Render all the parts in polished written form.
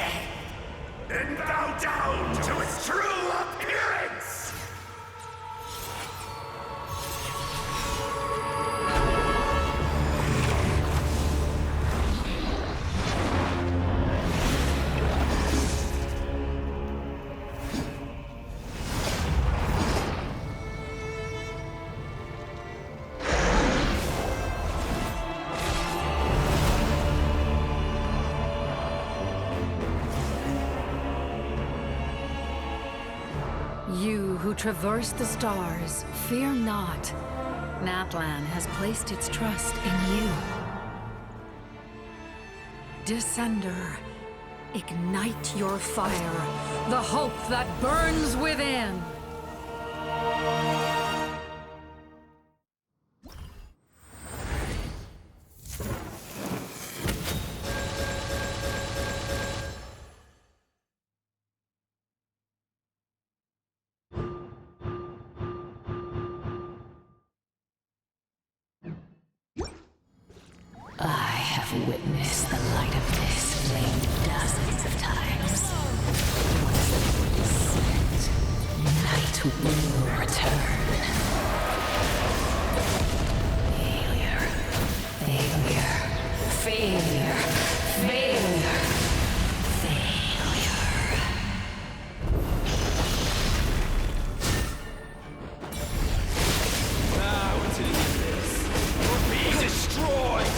death, and bow down to its true appearance! You who traverse the stars, fear not. Natlan has placed its trust in you. Descender, ignite your fire, the hope that burns within. I have witnessed the light of this flame dozens of times. Once night will return. Failure. Failure. Failure. Failure. Failure. Now into the abyss. Or be destroyed!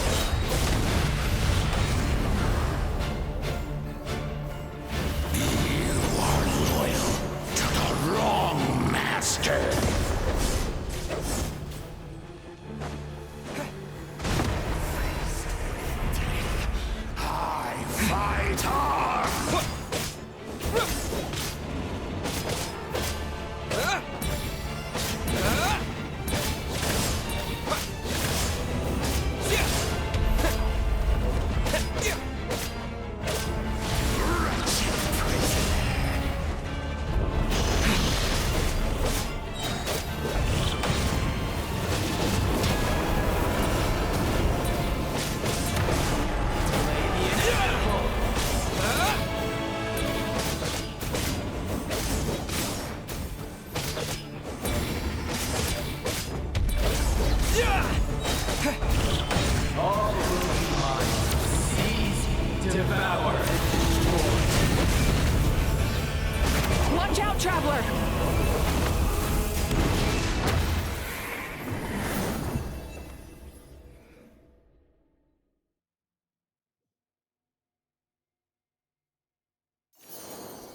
Watch out, Traveler!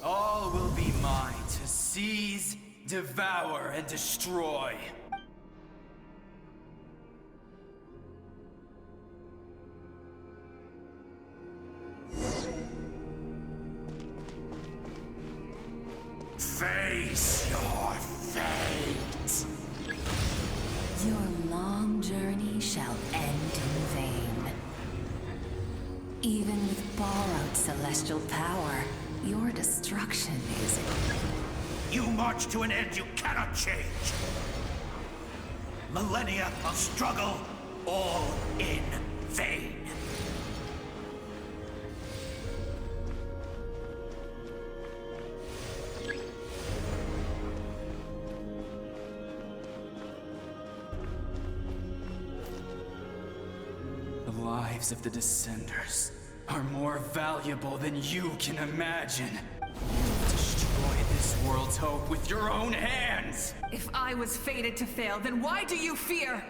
All will be mine to seize, devour, and destroy. Face your fate! Your long journey shall end in vain. Even with borrowed celestial power, your destruction is... You march to an end you cannot change. Millennia of struggle, all in vain. The lives of the Descenders are more valuable than you can imagine. Destroy this world's hope with your own hands! If I was fated to fail, then why do you fear?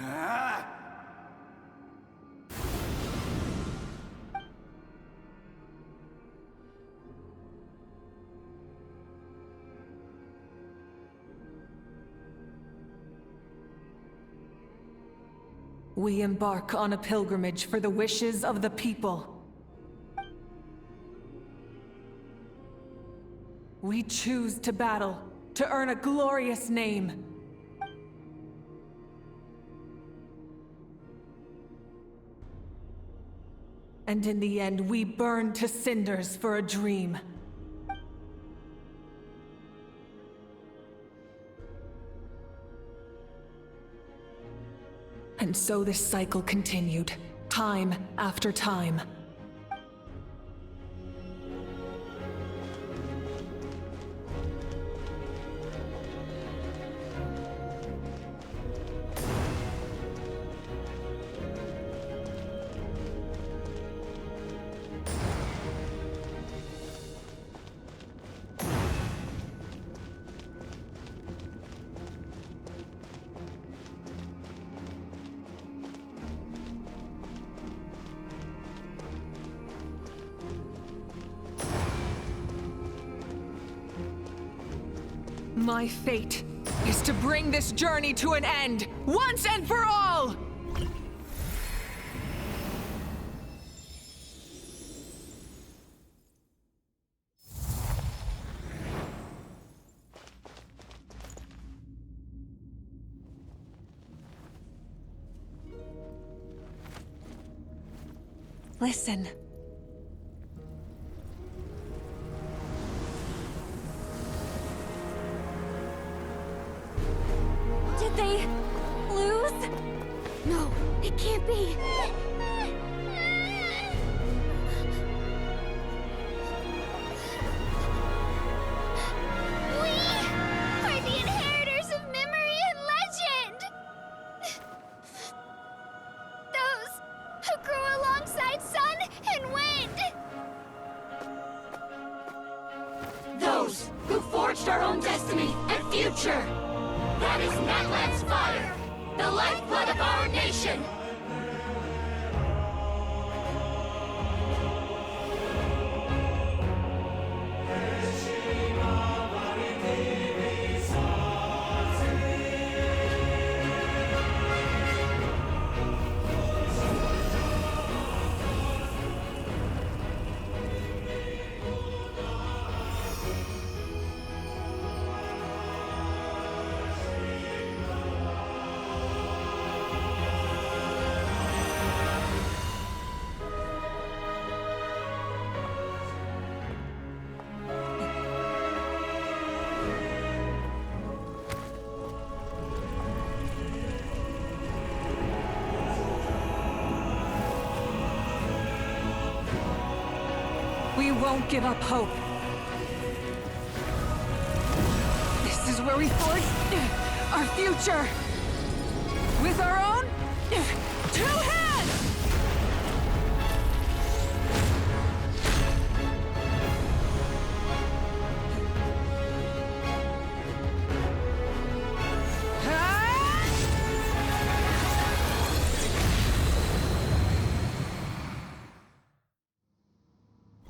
Ah! We embark on a pilgrimage for the wishes of the people. We choose to battle, to earn a glorious name. And in the end, we burn to cinders for a dream. And so this cycle continued, time after time. My fate is to bring this journey to an end, once and for all! Listen. Did they lose? No, it can't be. We are the inheritors of memory and legend. Those who grew alongside sun and wind. Those who forged our own destiny and future. That is Natlan's fire, the lifeblood of our nation! We won't give up hope. This is where we forge our future. With our own 2 hands!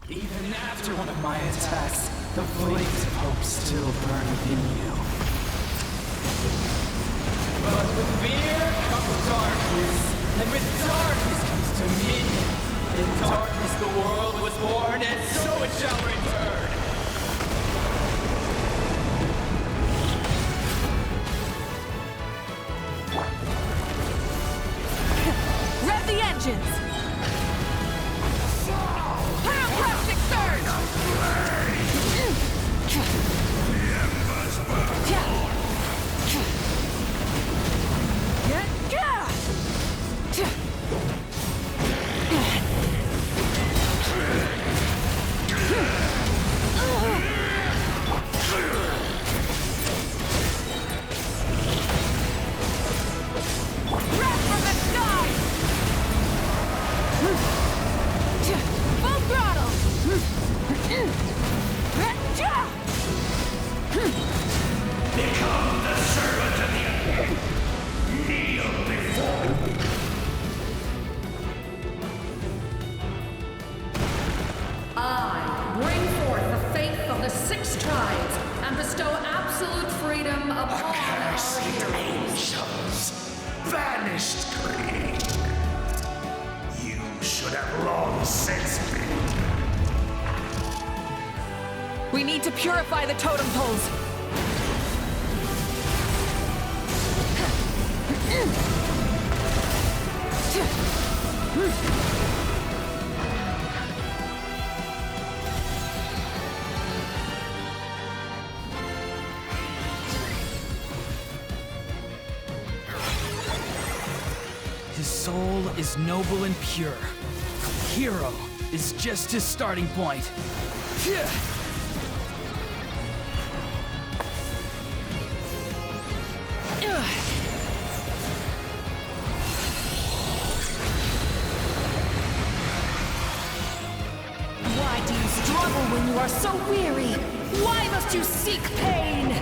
Even after one of my attacks, the flames of hope still burn within you. But with fear comes darkness, and with darkness comes dominion. In darkness the world was born, and so it shall return. Rev the engines! Pyroclastic surge! Breath from the sky! Full throttle! Become the servant of the kneel before I bring forth the faith of the 6 tribes and bestow absolute freedom upon our accursed heroes. angels, vanished greed. You should have long since been. We need to purify the totem poles. His soul is noble and pure. Hero is just his starting point. Why do you struggle when you are so weary? Why must you seek pain?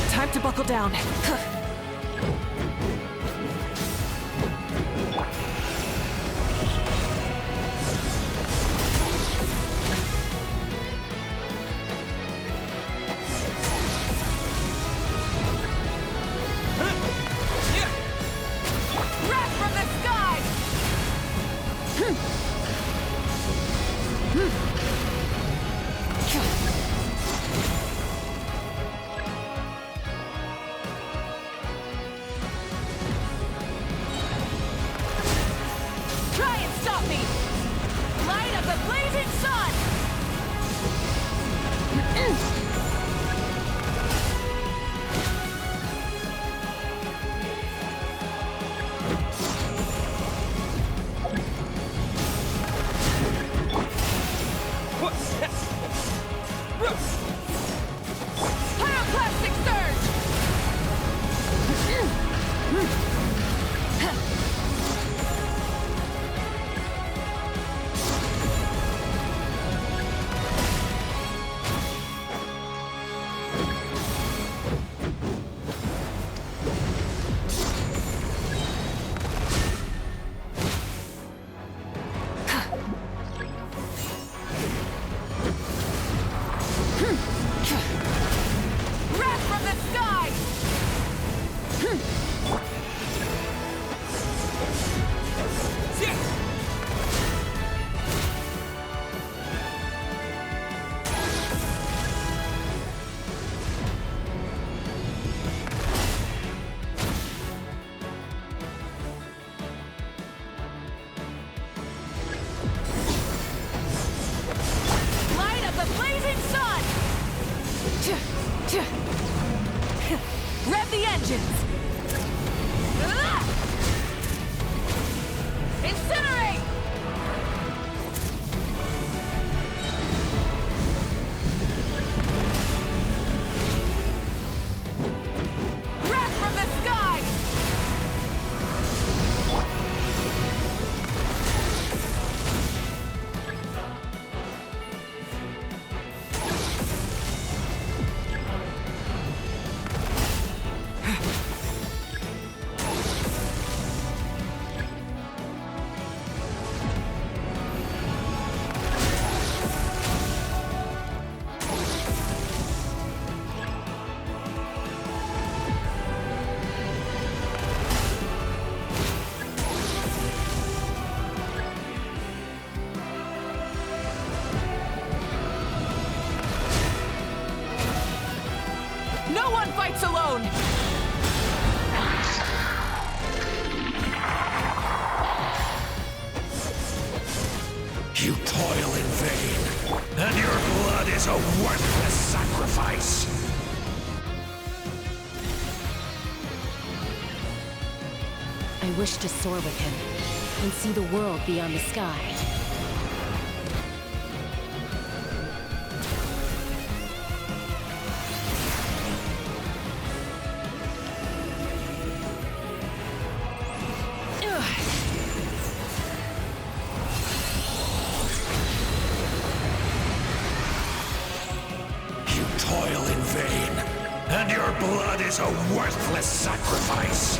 Time to buckle down. Wrath from the sky! Try and stop me! Light of the blazing sun! Pyroclastic surge! Wrath from the sky! Light of the blazing sun! Rev the engines! Incinerate! Wrath from the sky! No one fights alone! You toil in vain, and your blood is a worthless sacrifice. I wish to soar with him and see the world beyond the sky. You toil in vain, and your blood is a worthless sacrifice.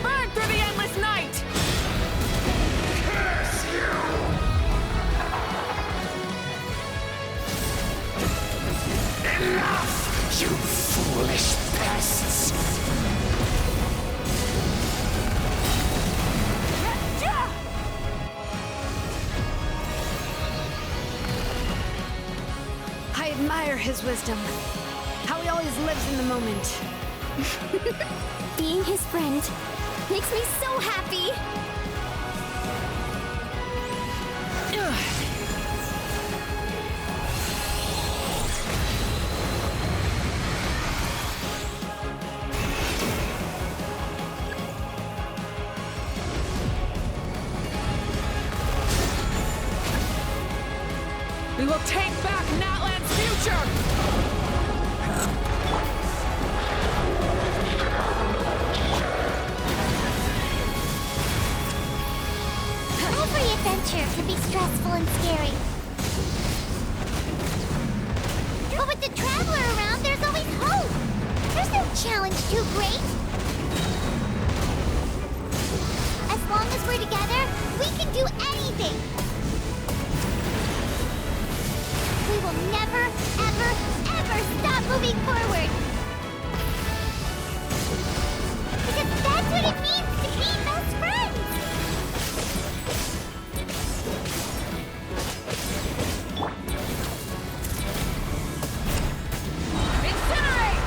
Burn through the endless night! Curse you! Enough, you foolish pests! I admire his wisdom. How he always lives in the moment. Being his friend makes me so happy. We will take back Natlan's future! Every adventure can be stressful and scary. But with the Traveler around, there's always hope. There's no challenge too great. As long as we're together, we can do anything. We will never, ever, ever stop moving forward. Because that's what it means to be best friends. Incinerate!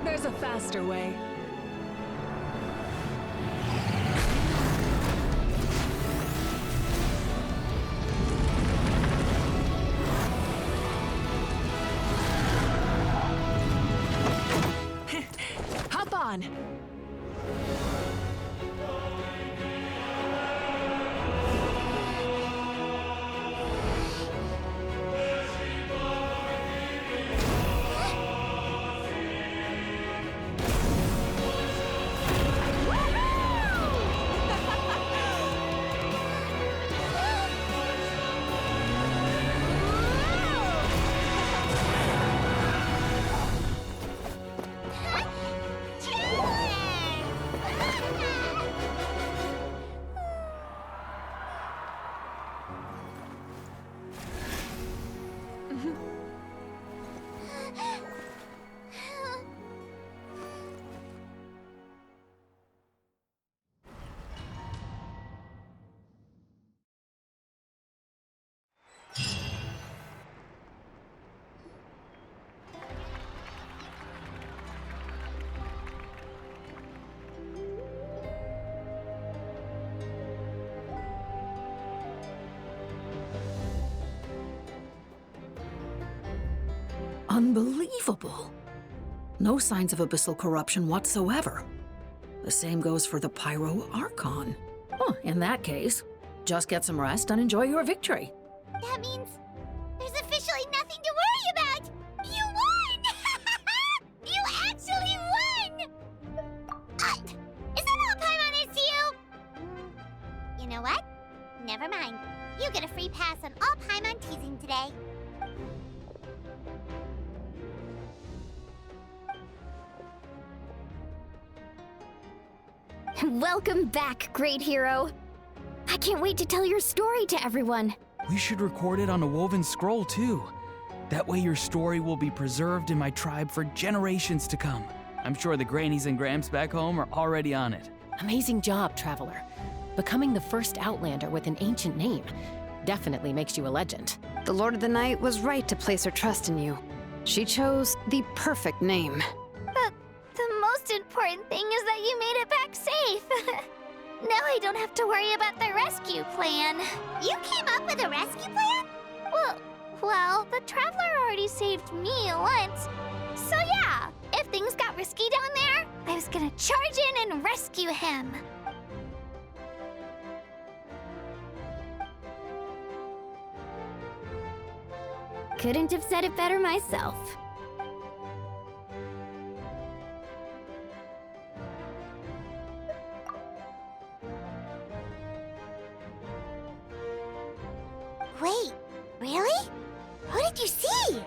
There's a faster way. Hop on! Unbelievable. No signs of abyssal corruption whatsoever. The same goes for the Pyro Archon. Oh, in that case, just get some rest and enjoy your victory. That means there's officially nothing to worry about! You won! You actually won! Is that all Paimon is to you? You know what? Never mind. You get a free pass on all Paimon teasing today. Welcome back, great hero. I can't wait to tell your story to everyone. We should record it on a woven scroll, too. That way your story will be preserved in my tribe for generations to come. I'm sure the grannies and gramps back home are already on it. Amazing job, Traveler. Becoming the first Outlander with an ancient name definitely makes you a legend. The Lord of the Night was right to place her trust in you. She chose the perfect name. But the most important thing is that you made it back safe. Now I don't have to worry about the rescue plan. You came up with a rescue plan? Well, the Traveler already saved me once. So yeah, if things got risky down there, I was gonna charge in and rescue him. Couldn't have said it better myself. Wait, really? Who did you see?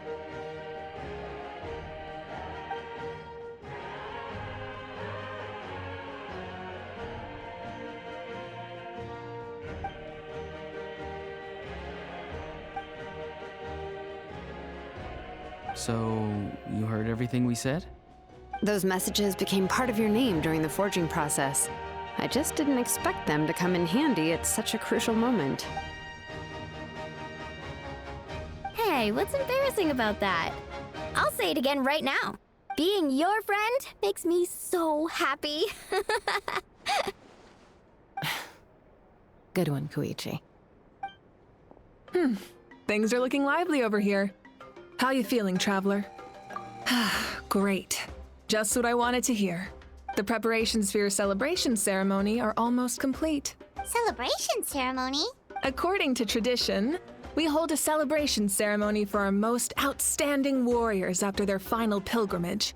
So, you heard everything we said? Those messages became part of your name during the forging process. I just didn't expect them to come in handy at such a crucial moment. Hey, what's embarrassing about that? I'll say it again right now. Being your friend makes me so happy. Good one, Koichi. Things are looking lively over here. How you feeling, traveler? Great. Just what I wanted to hear. The preparations for your celebration ceremony are almost complete. Celebration ceremony? According to tradition, we hold a celebration ceremony for our most outstanding warriors after their final pilgrimage.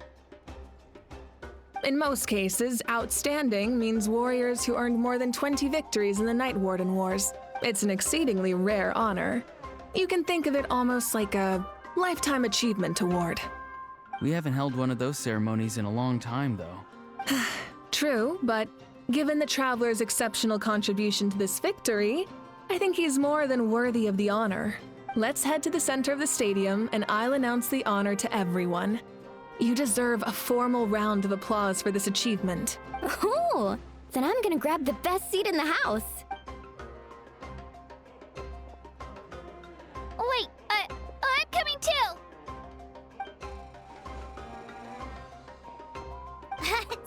In most cases, outstanding means warriors who earned more than 20 victories in the Night Warden Wars. It's an exceedingly rare honor. You can think of it almost like a lifetime achievement award. We haven't held one of those ceremonies in a long time, though. True, but given the traveler's exceptional contribution to this victory, I think he's more than worthy of the honor. Let's head to the center of the stadium and I'll announce the honor to everyone. You deserve a formal round of applause for this achievement. Ooh, then I'm gonna grab the best seat in the house. Wait, I'm coming too!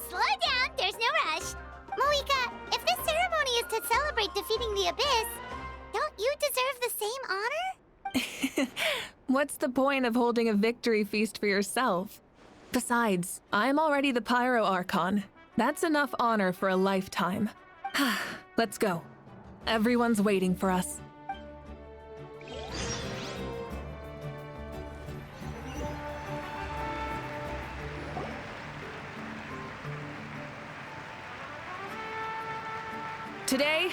Slow down, there's no rush. Moika, if this ceremony is to celebrate defeating the Abyss, don't you deserve the same honor? What's the point of holding a victory feast for yourself? Besides, I'm already the Pyro Archon. That's enough honor for a lifetime. Let's go. Everyone's waiting for us. Today,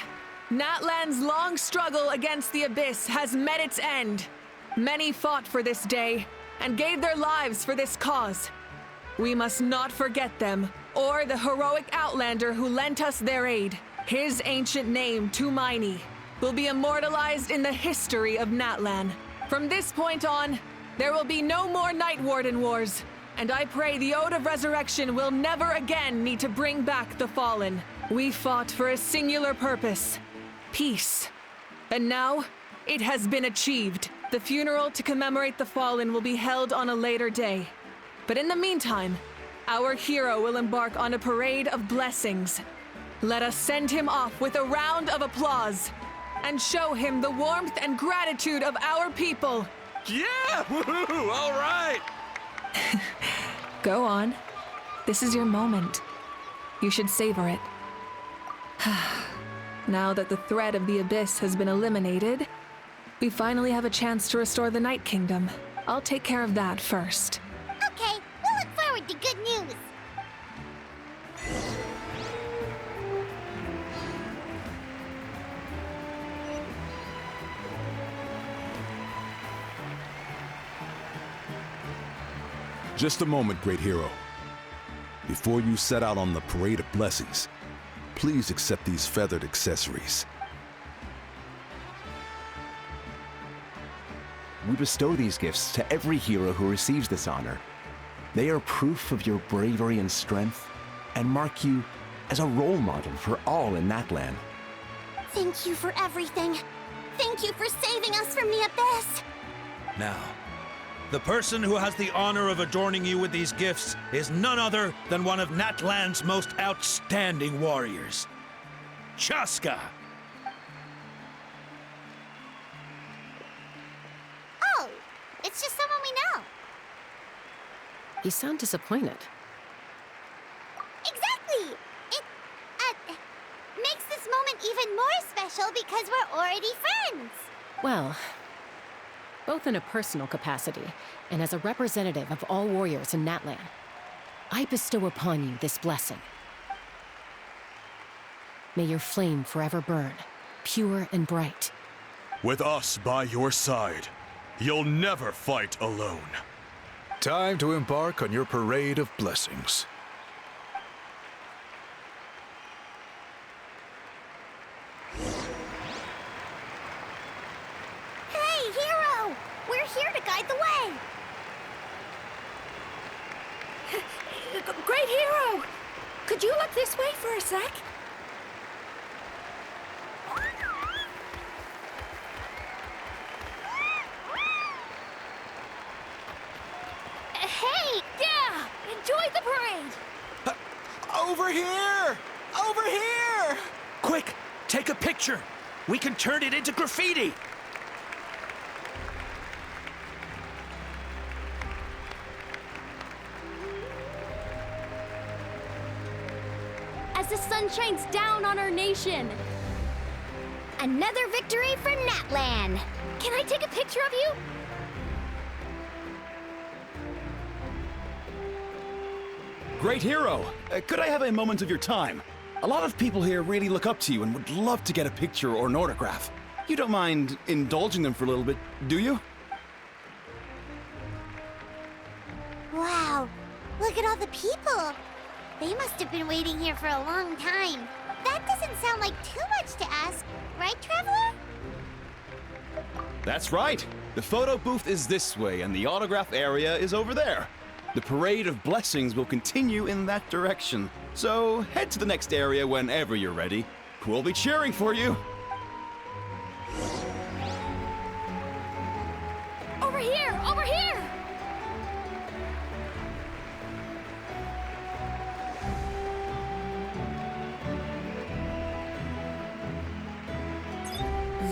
Natlan's long struggle against the Abyss has met its end. Many fought for this day and gave their lives for this cause. We must not forget them, or the heroic Outlander who lent us their aid. His ancient name, Tumaini, will be immortalized in the history of Natlan. From this point on, there will be no more Night Warden Wars, and I pray the Ode of Resurrection will never again need to bring back the Fallen. We fought for a singular purpose, peace. And now, it has been achieved. The funeral to commemorate the Fallen will be held on a later day. But in the meantime, our hero will embark on a parade of blessings. Let us send him off with a round of applause and show him the warmth and gratitude of our people. Yeah! Woohoo! All right! Go on. This is your moment. You should savor it. Now that the threat of the Abyss has been eliminated, we finally have a chance to restore the Night Kingdom. I'll take care of that first. Okay, we'll look forward to good news. Just a moment, great hero. Before you set out on the parade of blessings, please accept these feathered accessories. We bestow these gifts to every hero who receives this honor. They are proof of your bravery and strength, and mark you as a role model for all in Natlan. Thank you for everything. Thank you for saving us from the Abyss. Now, the person who has the honor of adorning you with these gifts is none other than one of Natlan's most outstanding warriors, Chaska. Oh, it's just someone we know. You sound disappointed. Exactly! It, makes this moment even more special because we're already friends. Well, both in a personal capacity and as a representative of all warriors in Natlan. I bestow upon you this blessing. May your flame forever burn, pure and bright. With us by your side, you'll never fight alone. Time to embark on your parade of blessings. Hey, Hero! We're here to guide the way! Great Hero! Could you look this way for a sec? Hey! Yeah! Enjoy the parade! Over here! Over here! Quick, take a picture. We can turn it into graffiti. As the sun shines down on our nation. Another victory for Natlan. Can I take a picture of you? Great Hero, could I have a moment of your time? A lot of people here really look up to you and would love to get a picture or an autograph. You don't mind indulging them for a little bit, do you? Wow, look at all the people. They must have been waiting here for a long time. That doesn't sound like too much to ask, right, Traveler? That's right. The photo booth is this way and the autograph area is over there. The parade of blessings will continue in that direction. So head to the next area whenever you're ready. We'll be cheering for you. Over here! Over here!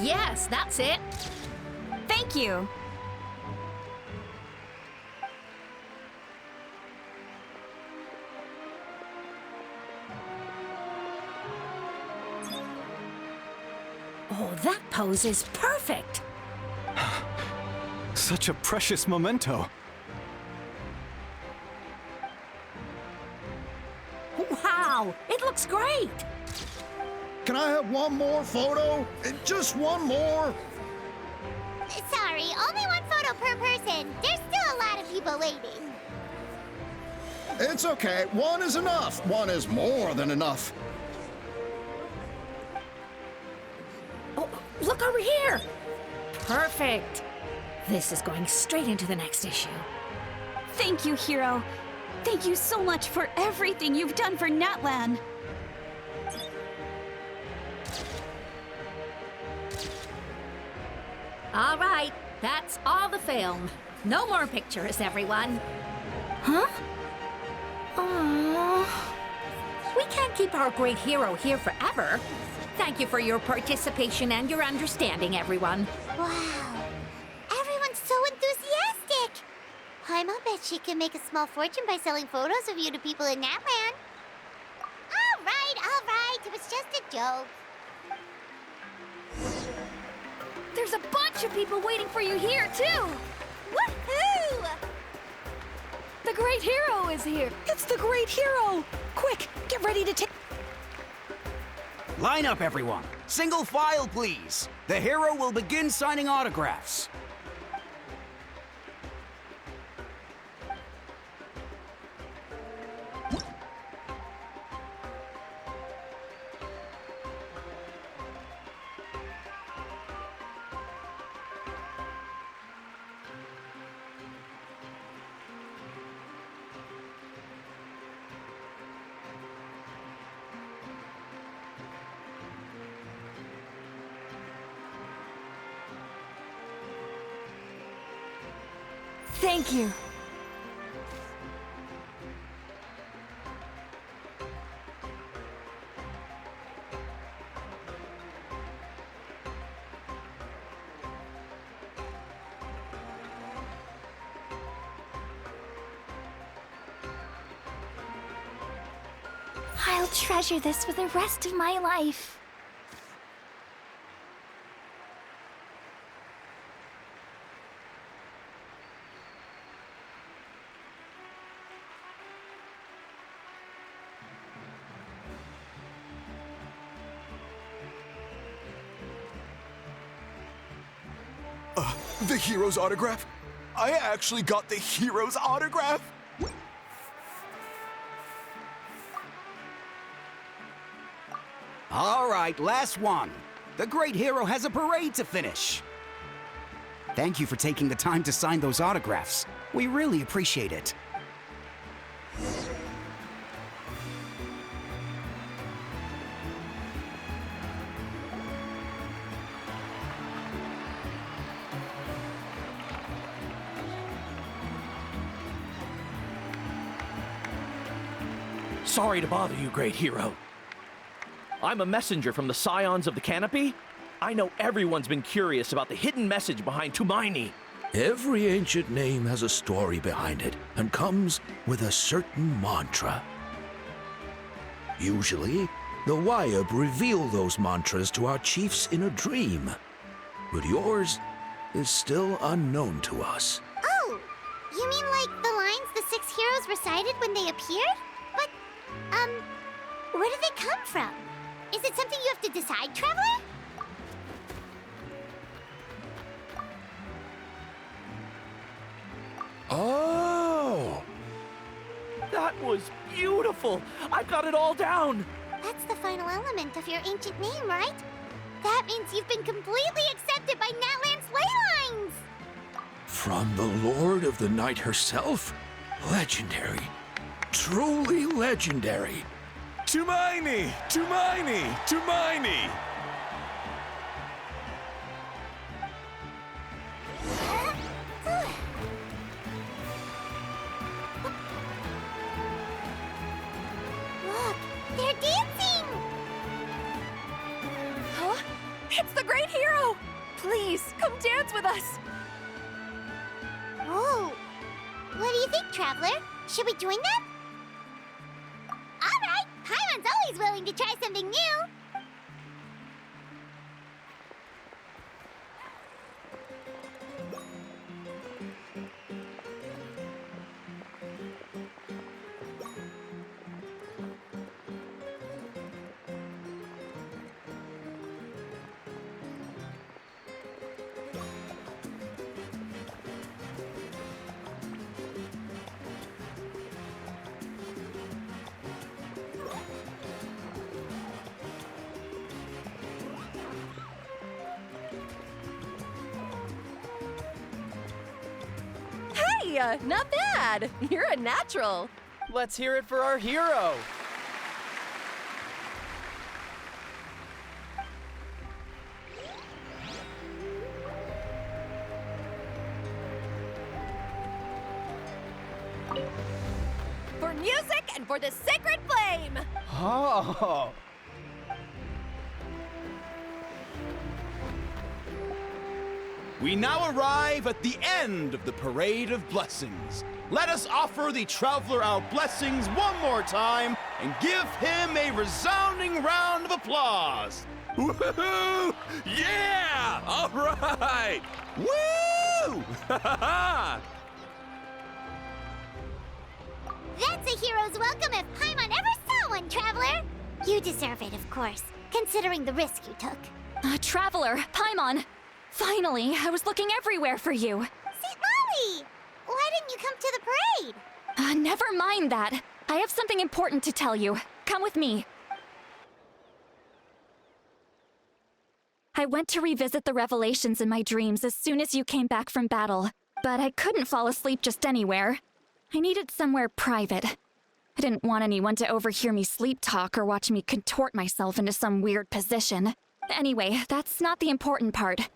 Yes, that's it. Thank you. Oh, that pose is perfect. Such a precious memento. Wow, it looks great. Can I have one more photo? Just one more? Sorry, only one photo per person. There's still a lot of people waiting. It's okay. One is enough. One is more than enough. Oh, look over here. Perfect. This is going straight into the next issue. Thank you, Hero. Thank you so much for everything you've done for Natlan. All right, that's all the film. No more pictures, everyone. Huh? Aww. We can't keep our great hero here forever. Thank you for your participation and your understanding, everyone. Wow, everyone's so enthusiastic. I'll bet she can make a small fortune by selling photos of you to people in Natlan. All right, it was just a joke. There's a bunch of people waiting for you here, too! Woohoo! The Great Hero is here! It's the Great Hero! Quick, get ready to take... Line up, everyone. Single file, please. The hero will begin signing autographs. Thank you. I'll treasure this for the rest of my life. The hero's autograph? I actually got the hero's autograph? All right, last one. The great hero has a parade to finish. Thank you for taking the time to sign those autographs. We really appreciate it. Sorry to bother you, great hero. I'm a messenger from the Scions of the Canopy. I know everyone's been curious about the hidden message behind Tumaini. Every ancient name has a story behind it and comes with a certain mantra. Usually, the Wayab reveal those mantras to our chiefs in a dream. But yours is still unknown to us. Oh, you mean like the lines the 6 heroes recited when they appeared? But, where do they come from? Is it something you have to decide, Traveler? Oh! That was beautiful! I've got it all down! That's the final element of your ancient name, right? That means you've been completely accepted by Natlan's ley lines! From the Lord of the Night herself? Legendary. Truly legendary. Tumaini! Tumaini! Tumaini! Look, they're dancing! Huh? It's the great hero! Please, come dance with us! Whoa! What do you think, Traveler? Should we join them? Alright! Paimon's always willing to try something new! Hey, not bad. You're a natural. Let's hear it for our hero! For music and for the sacred flame! Oh! We now arrive at the end of the Parade of Blessings. Let us offer the Traveler our blessings one more time and give him a resounding round of applause. Woohoo! Yeah! All right! Woo! That's a hero's welcome if Paimon ever saw one, Traveler! You deserve it, of course, considering the risk you took. Traveler, Paimon! Finally, I was looking everywhere for you. St. Molly! Why didn't you come to the parade? Never mind that. I have something important to tell you. Come with me. I went to revisit the revelations in my dreams as soon as you came back from battle, but I couldn't fall asleep just anywhere. I needed somewhere private. I didn't want anyone to overhear me sleep talk or watch me contort myself into some weird position. Anyway, that's not the important part.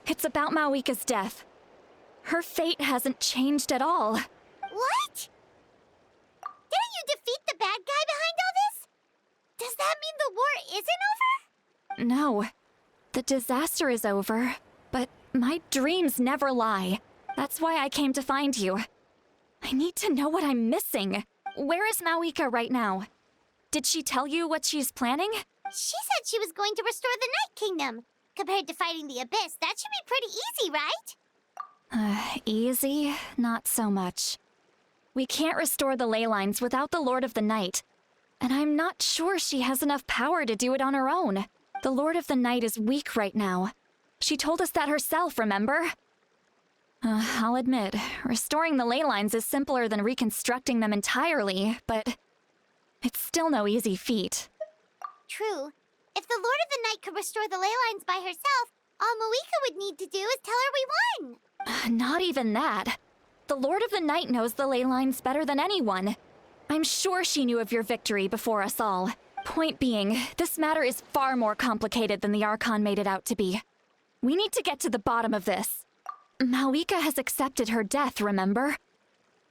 It's about Mawika's death. Her fate hasn't changed at all. What? Didn't you defeat the bad guy behind all this? Does that mean the war isn't over? No. The disaster is over, but my dreams never lie. That's why I came to find you. I need to know what I'm missing. Where is Mawika right now? Did she tell you what she's planning? She said she was going to restore the Night Kingdom. Compared to fighting the Abyss, that should be pretty easy, right? Easy? Not so much. We can't restore the ley lines without the Lord of the Night. And I'm not sure she has enough power to do it on her own. The Lord of the Night is weak right now. She told us that herself, remember? I'll admit, restoring the ley lines is simpler than reconstructing them entirely, but it's still no easy feat. True. If the Lord of the Night could restore the ley lines by herself, all Moeka would need to do is tell her we won! Not even that. The Lord of the Night knows the ley lines better than anyone. I'm sure she knew of your victory before us all. Point being, this matter is far more complicated than the Archon made it out to be. We need to get to the bottom of this. Moeka has accepted her death, remember?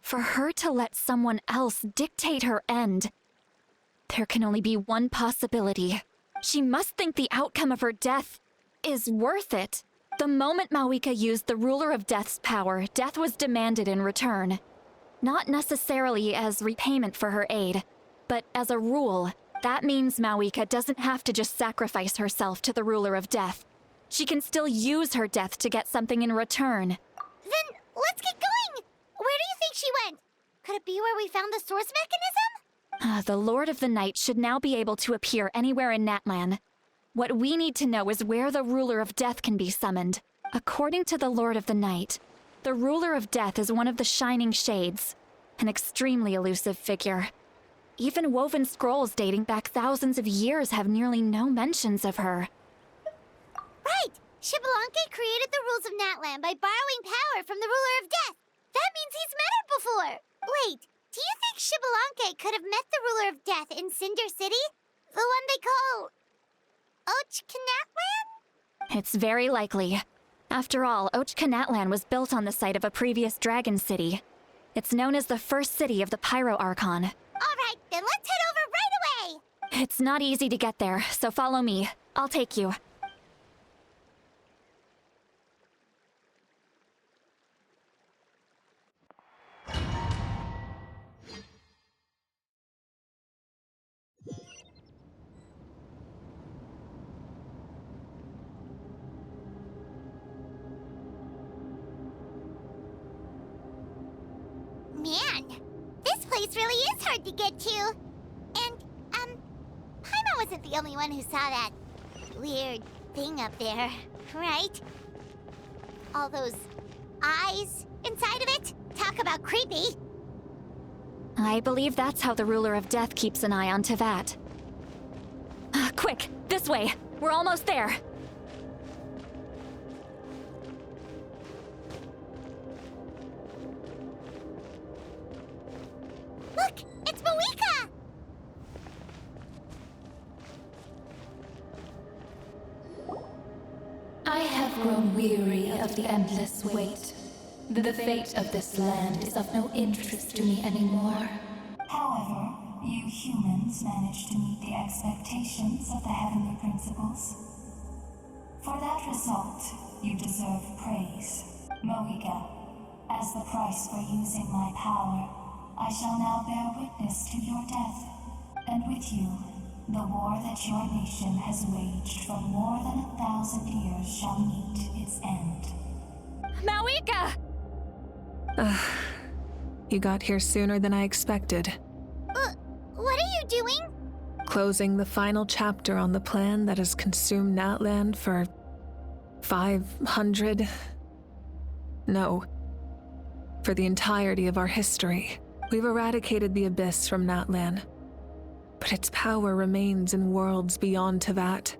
For her to let someone else dictate her end, there can only be one possibility. She must think the outcome of her death is worth it. The moment Moeka used the Ruler of Death's power, death was demanded in return. Not necessarily as repayment for her aid, but as a rule, that means Moeka doesn't have to just sacrifice herself to the Ruler of Death. She can still use her death to get something in return. Then let's get going! Where do you think she went? Could it be where we found the source mechanism? The Lord of the Night should now be able to appear anywhere in Natlan. What we need to know is where the Ruler of Death can be summoned. According to the Lord of the Night, the Ruler of Death is one of the Shining Shades, an extremely elusive figure. Even woven scrolls dating back thousands of years have nearly no mentions of her. Right! Xbalanque created the rules of Natlan by borrowing power from the Ruler of Death. That means he's met her before. Wait, do you think Xbalanque could have met the Ruler of Death in Cinder City? The one they call Ochkanatlan? It's very likely. After all, Ochkanatlan was built on the site of a previous dragon city. It's known as the first city of the Pyro Archon. Alright, then let's head over right away! It's not easy to get there, so follow me. I'll take you. Man, this place really is hard to get to. And, Paimon wasn't the only one who saw that weird thing up there, right? All those eyes inside of it? Talk about creepy. I believe that's how the Ruler of Death keeps an eye on Teyvat. Quick, this way! We're almost there! Look! It's Moeka! I have grown weary of the endless wait. The fate of this land is of no interest to me anymore. However, you humans managed to meet the expectations of the heavenly principles. For that result, you deserve praise. Moeka, as the price for using my power, I shall now bear witness to your death, and with you, the war that your nation has waged for more than 1,000 years shall meet its end. Moeka! You got here sooner than I expected. What are you doing? Closing the final chapter on the plan that has consumed Natlan for 500... No. For the entirety of our history. We've eradicated the Abyss from Natlan. But its power remains in worlds beyond Teyvat.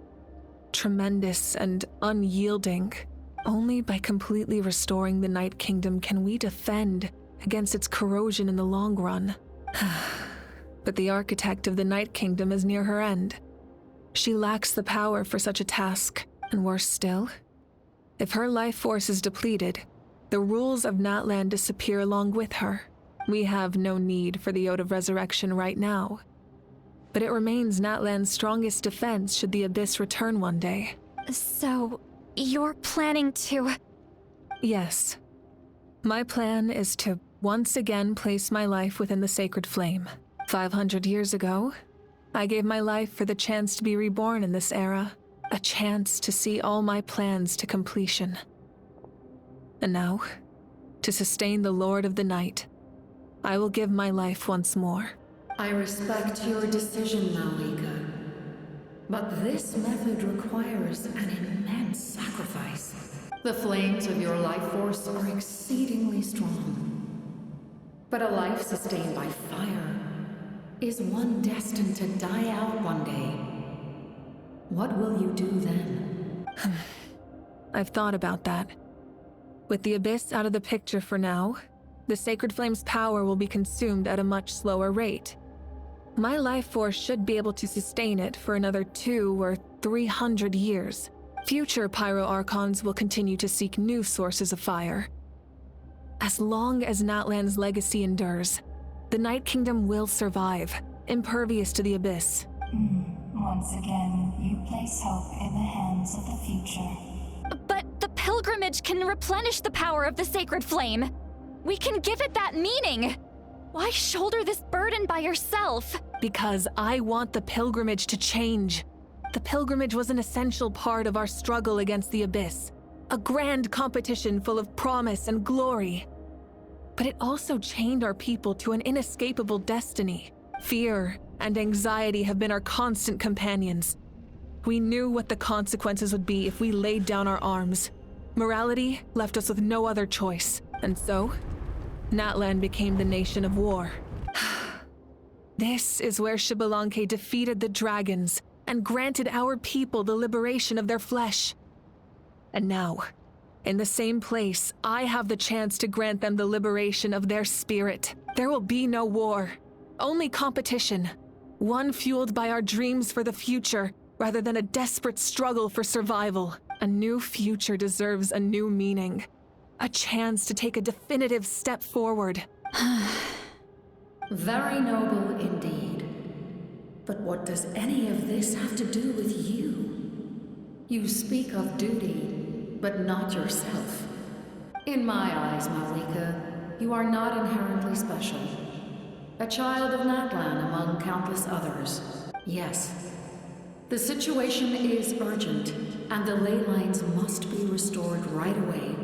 Tremendous and unyielding. Only by completely restoring the Night Kingdom can we defend against its corrosion in the long run. But the architect of the Night Kingdom is near her end. She lacks the power for such a task, and worse still, if her life force is depleted, the rules of Natlan disappear along with her. We have no need for the Ode of Resurrection right now. But it remains Natlan's strongest defense should the Abyss return one day. So, you're planning to... Yes. My plan is to once again place my life within the sacred flame. 500 years ago, I gave my life for the chance to be reborn in this era. A chance to see all my plans to completion. And now, to sustain the Lord of the Night, I will give my life once more. I respect your decision, Moeka. But this method requires an immense sacrifice. The flames of your life force are exceedingly strong. But a life sustained by fire is one destined to die out one day. What will you do then? I've thought about that. With the Abyss out of the picture for now, the Sacred Flame's power will be consumed at a much slower rate. My life force should be able to sustain it for another 200 or 300 years. Future Pyro Archons will continue to seek new sources of fire. As long as Natlan's legacy endures, the Night Kingdom will survive, impervious to the Abyss. Once again, you place hope in the hands of the future. But the pilgrimage can replenish the power of the Sacred Flame. We can give it that meaning. Why shoulder this burden by yourself? Because I want the pilgrimage to change. The pilgrimage was an essential part of our struggle against the Abyss, a grand competition full of promise and glory. But it also chained our people to an inescapable destiny. Fear and anxiety have been our constant companions. We knew what the consequences would be if we laid down our arms. Morality left us with no other choice, and so, Natlan became the nation of war. This is where Xbalanque defeated the dragons and granted our people the liberation of their flesh. And now, in the same place, I have the chance to grant them the liberation of their spirit. There will be no war, only competition. One fueled by our dreams for the future, rather than a desperate struggle for survival. A new future deserves a new meaning. A chance to take a definitive step forward. Very noble indeed. But what does any of this have to do with you? You speak of duty, but not yourself. In my eyes, Malika, you are not inherently special. A child of Natlan among countless others. Yes, the situation is urgent, and the ley lines must be restored right away.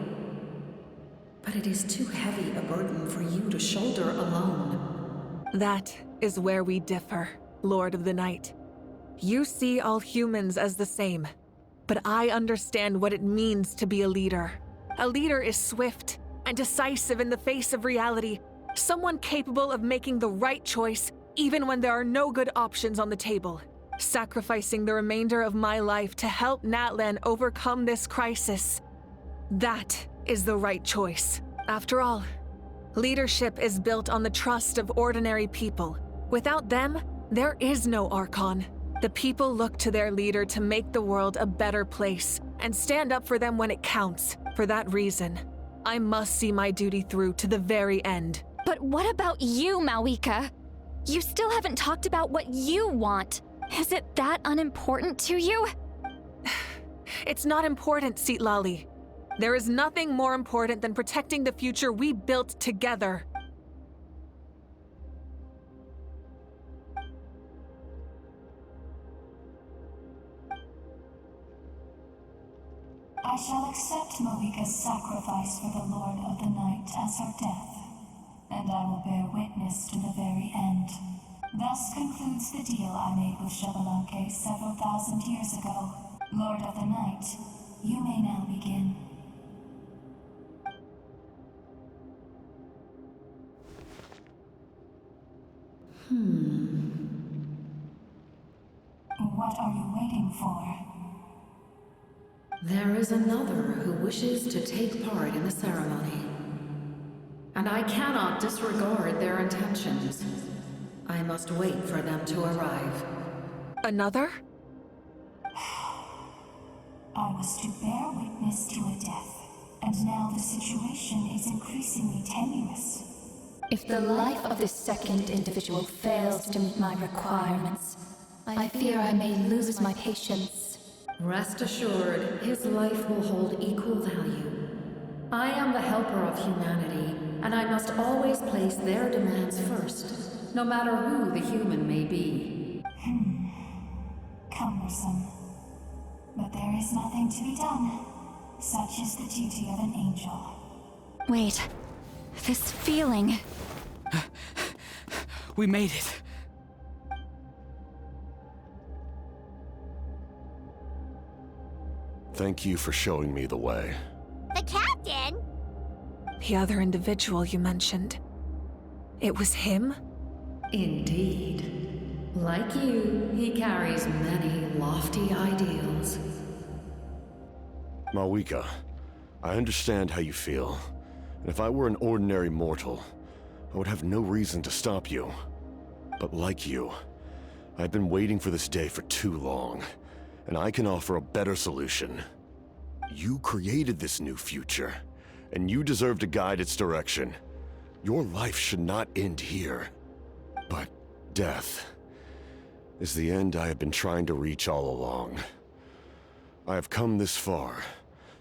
But it is too heavy a burden for you to shoulder alone. That is where we differ, Lord of the Night. You see all humans as the same, but I understand what it means to be a leader. A leader is swift and decisive in the face of reality, someone capable of making the right choice even when there are no good options on the table. Sacrificing the remainder of my life to help Natlan overcome this crisis. That is the right choice. After all, leadership is built on the trust of ordinary people. Without them, there is no Archon. The people look to their leader to make the world a better place and stand up for them when it counts. For that reason, I must see my duty through to the very end. But what about you, Malika? You still haven't talked about what you want. Is it that unimportant to you? It's not important, Citlali. There is nothing more important than protecting the future we built together. I shall accept Malika's sacrifice for the Lord of the Night as her death, and I will bear witness to the very end. Thus concludes the deal I made with Xbalanque several thousand years ago. Lord of the Night, you may now begin. What are you waiting for? There is another who wishes to take part in the ceremony. And I cannot disregard their intentions. I must wait for them to arrive. Another? I was to bear witness to a death, and now the situation is increasingly tenuous. If the life of this second individual fails to meet my requirements, I fear I may lose my patience. Rest assured, his life will hold equal value. I am the helper of humanity, and I must always place their demands first, no matter who the human may be. Cumbersome. But there is nothing to be done. Such is the duty of an angel. Wait. This feeling. We made it. Thank you for showing me the way. The captain? The other individual you mentioned. It was him? Indeed. Like you, he carries many lofty ideals. Mawika, I understand how you feel. And if I were an ordinary mortal, I would have no reason to stop you. But like you, I've been waiting for this day for too long, and I can offer a better solution. You created this new future, and you deserve to guide its direction. Your life should not end here. But death is the end I have been trying to reach all along. I have come this far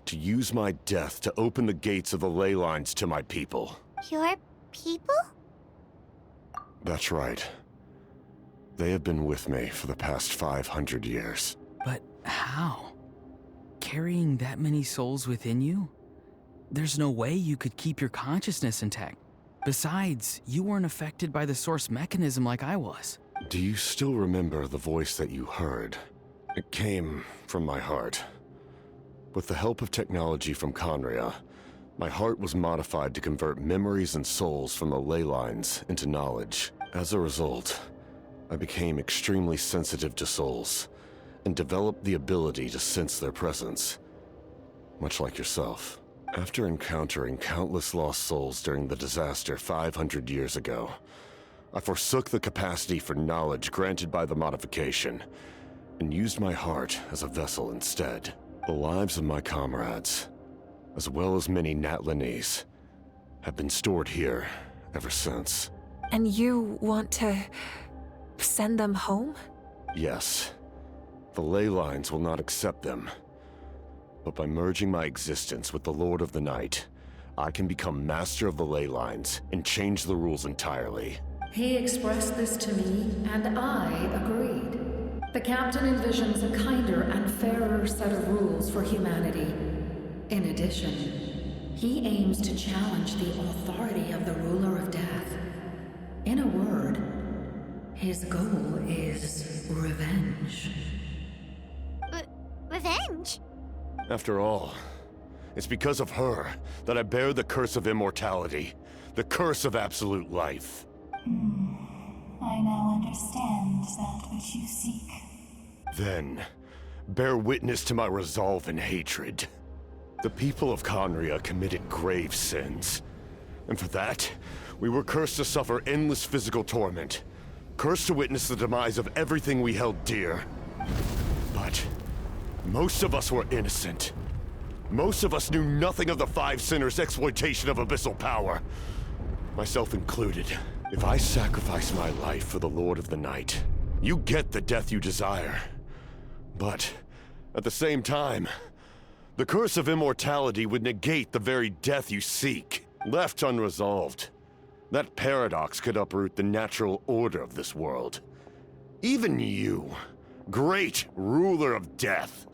to use my death to open the gates of the ley lines to my people. Your people? That's right. They have been with me for the past 500 years. But how? Carrying that many souls within you? There's no way you could keep your consciousness intact. Besides, you weren't affected by the source mechanism like I was. Do you still remember the voice that you heard? It came from my heart. With the help of technology from Conria, my heart was modified to convert memories and souls from the ley lines into knowledge. As a result, I became extremely sensitive to souls, and developed the ability to sense their presence, much like yourself. After encountering countless lost souls during the disaster 500 years ago, I forsook the capacity for knowledge granted by the modification, and used my heart as a vessel instead. The lives of my comrades, as well as many Natlanese, have been stored here ever since. And you want to send them home? Yes. The ley lines will not accept them. But by merging my existence with the Lord of the Night, I can become master of the ley lines and change the rules entirely. He expressed this to me, and I agreed. The captain envisions a kinder and fairer set of rules for humanity. In addition, he aims to challenge the authority of the ruler of death. In a word, his goal is revenge. Revenge? After all, it's because of her that I bear the curse of immortality, the curse of absolute life. I now understand that which you seek. Then, bear witness to my resolve and hatred. The people of Conria committed grave sins, and for that, we were cursed to suffer endless physical torment, cursed to witness the demise of everything we held dear. But most of us were innocent. Most of us knew nothing of the Five Sinners' exploitation of abyssal power, myself included. If I sacrifice my life for the Lord of the Night, you get the death you desire. But at the same time, the curse of immortality would negate the very death you seek. Left unresolved, that paradox could uproot the natural order of this world. Even you, great ruler of death,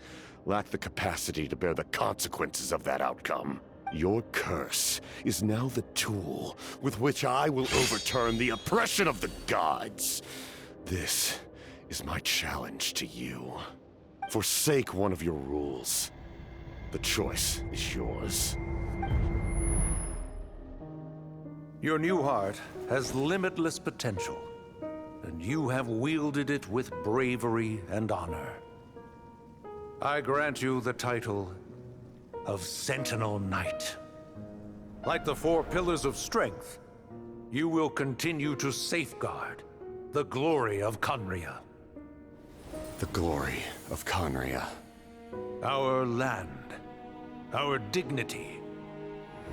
lack the capacity to bear the consequences of that outcome. Your curse is now the tool with which I will overturn the oppression of the gods. This is my challenge to you. Forsake one of your rules. The choice is yours. Your new heart has limitless potential, and you have wielded it with bravery and honor. I grant you the title of Sentinel Knight. Like the four pillars of strength, you will continue to safeguard the glory of Conria. The glory of Conria. Our land, our dignity,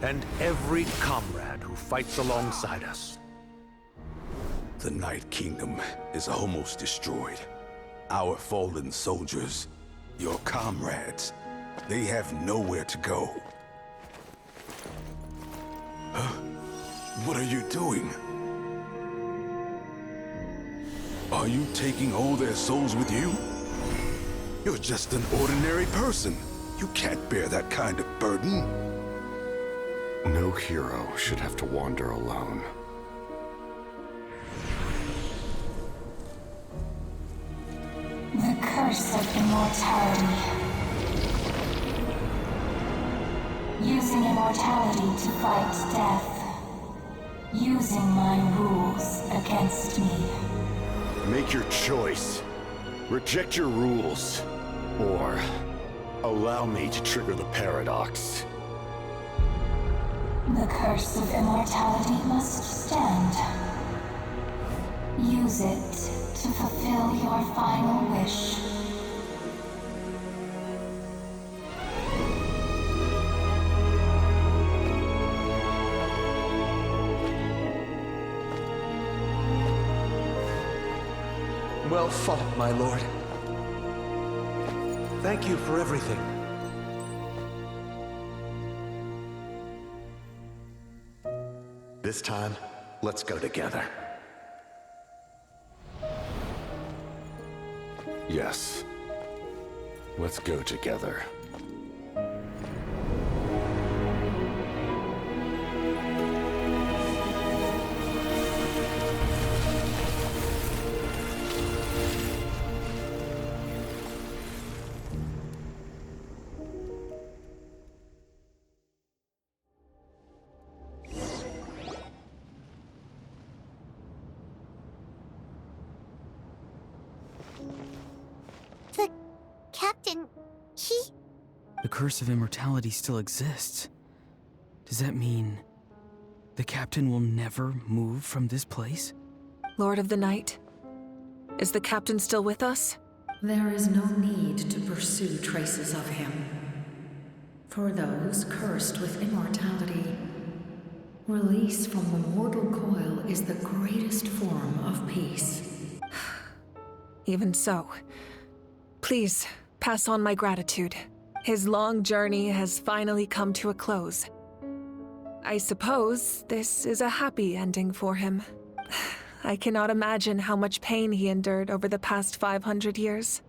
and every comrade who fights alongside us. The Night Kingdom is almost destroyed. Our fallen soldiers, your comrades, they have nowhere to go. Huh? What are you doing? Are you taking all their souls with you? You're just an ordinary person. You can't bear that kind of burden. No hero should have to wander alone. The curse of immortality. Using immortality to fight death. Using my rules against me. Make your choice. Reject your rules. Or allow me to trigger the paradox. The curse of immortality must stand. Use it to fulfill your final wish. Well fought, my lord. Thank you for everything. This time, let's go together. Yes. Let's go together. The captain, he... The curse of immortality still exists. Does that mean the captain will never move from this place? Lord of the Night, is the captain still with us? There is no need to pursue traces of him. For those cursed with immortality, release from the mortal coil is the greatest form of peace. Even so, please pass on my gratitude. His long journey has finally come to a close. I suppose this is a happy ending for him. I cannot imagine how much pain he endured over the past 500 years.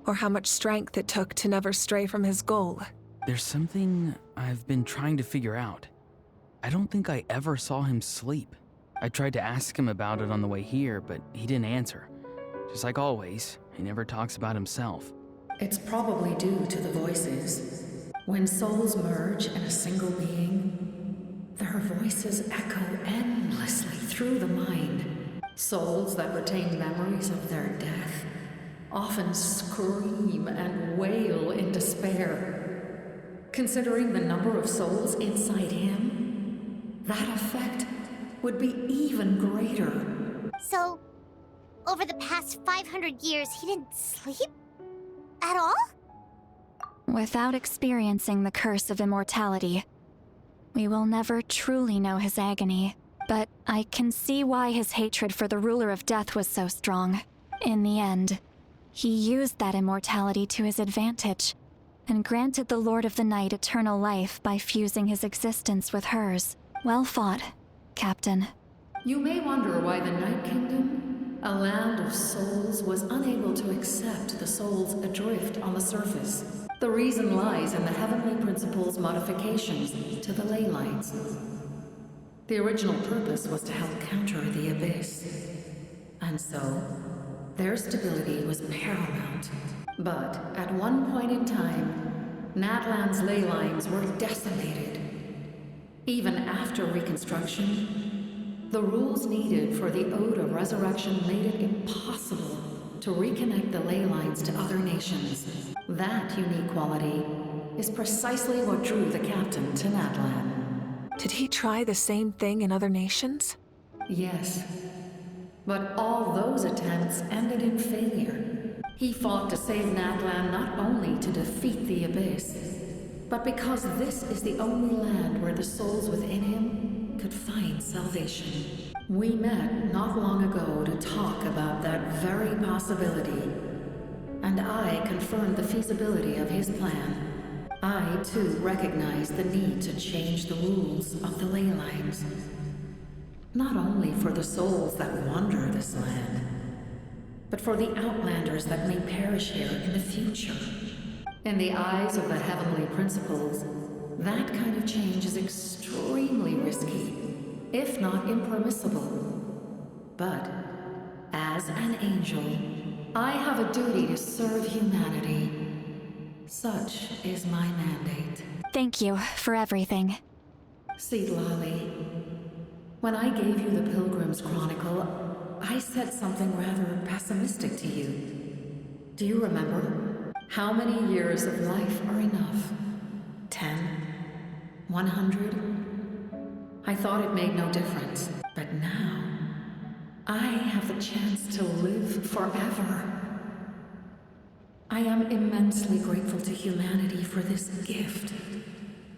Or how much strength it took to never stray from his goal. There's something I've been trying to figure out. I don't think I ever saw him sleep. I tried to ask him about it on the way here, but he didn't answer. Just like always, he never talks about himself. It's probably due to the voices. When souls merge in a single being, their voices echo endlessly through the mind. Souls that retain memories of their death often scream and wail in despair. Considering the number of souls inside him, that effect would be even greater. So, over the past 500 years, he didn't sleep? At all? Without experiencing the curse of immortality, we will never truly know his agony. But I can see why his hatred for the ruler of death was so strong. In the end, he used that immortality to his advantage, and granted the Lord of the Night eternal life by fusing his existence with hers. Well fought, Captain. You may wonder why the Night Kingdom, a land of souls, was unable to accept the souls adrift on the surface. The reason lies in the Heavenly Principle's modifications to the ley lines. The original purpose was to help counter the Abyss. And so, their stability was paramount. But at one point in time, Natlan's ley lines were decimated. Even after reconstruction, the rules needed for the Ode of Resurrection made it impossible to reconnect the ley lines to other nations. That unique quality is precisely what drew the captain to Natlan. Did he try the same thing in other nations? Yes. But all those attempts ended in failure. He fought to save Natlan not only to defeat the Abyss, but because this is the only land where the souls within him could find salvation. We met not long ago to talk about that very possibility, and I confirmed the feasibility of his plan. I, too, recognized the need to change the rules of the ley lines. Not only for the souls that wander this land, but for the outlanders that may perish here in the future. In the eyes of the Heavenly Principles, that kind of change is extremely risky, if not impermissible. But, as an angel, I have a duty to serve humanity. Such is my mandate. Thank you for everything. See, Lolly, when I gave you the Pilgrim's Chronicle, I said something rather pessimistic to you. Do you remember? How many years of life are enough? 10? 100? I thought it made no difference, but now I have the chance to live forever. I am immensely grateful to humanity for this gift,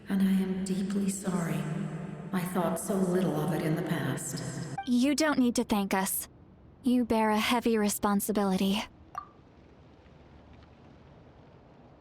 and I am deeply sorry I thought so little of it in the past. You don't need to thank us. You bear a heavy responsibility.